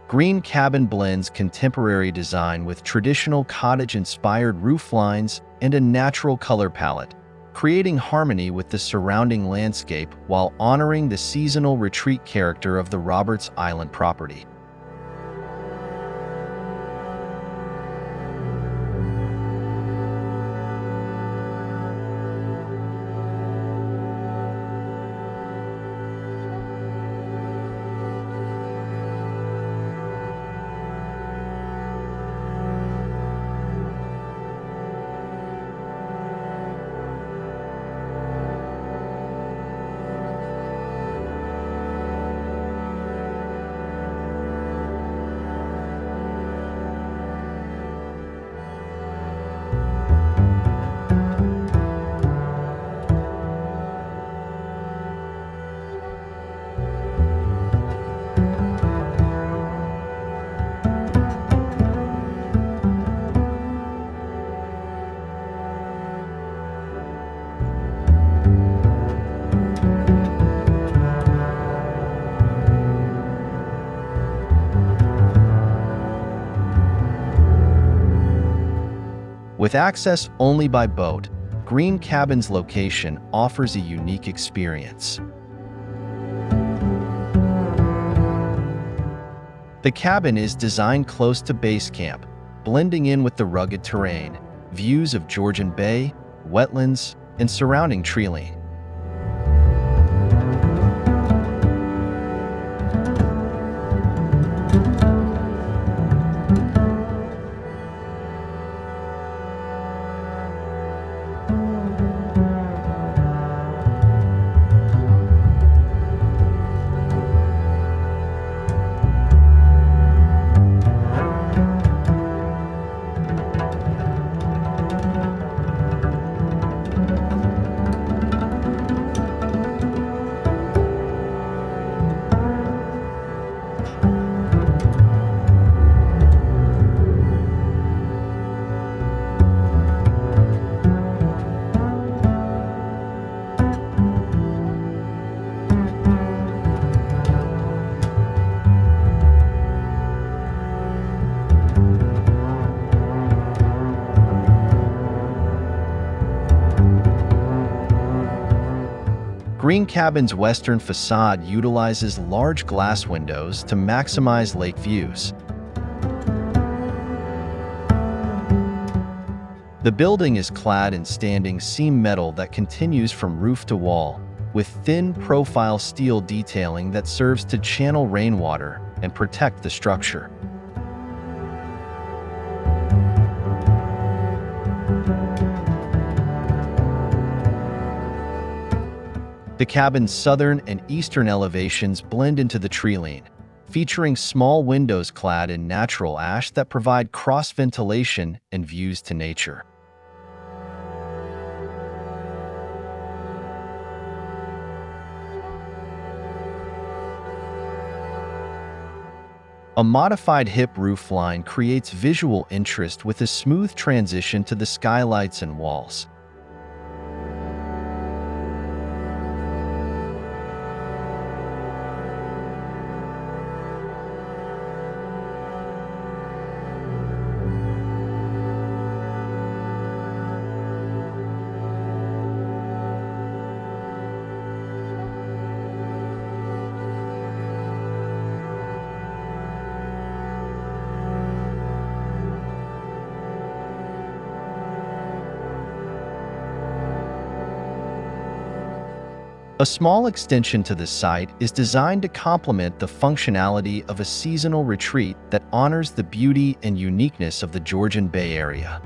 Green Cabin blends contemporary design with traditional cottage-inspired rooflines and a natural color palette, creating harmony with the surrounding landscape while honoring the seasonal retreat character of the Roberts Island property. With access only by boat, Green Cabin's location offers a unique experience. The cabin is designed close to base camp, blending in with the rugged terrain, views of Georgian Bay, wetlands, and surrounding treeline. Green Cabin's western facade utilizes large glass windows to maximize lake views. The building is clad in standing seam metal that continues from roof to wall, with thin profile steel detailing that serves to channel rainwater and protect the structure. The cabin's southern and eastern elevations blend into the treeline, featuring small windows clad in natural ash that provide cross-ventilation and views to nature. A modified hip roofline creates visual interest with a smooth transition to the skylights and walls. A small extension to the site is designed to complement the functionality of a seasonal retreat that honors the beauty and uniqueness of the Georgian Bay area.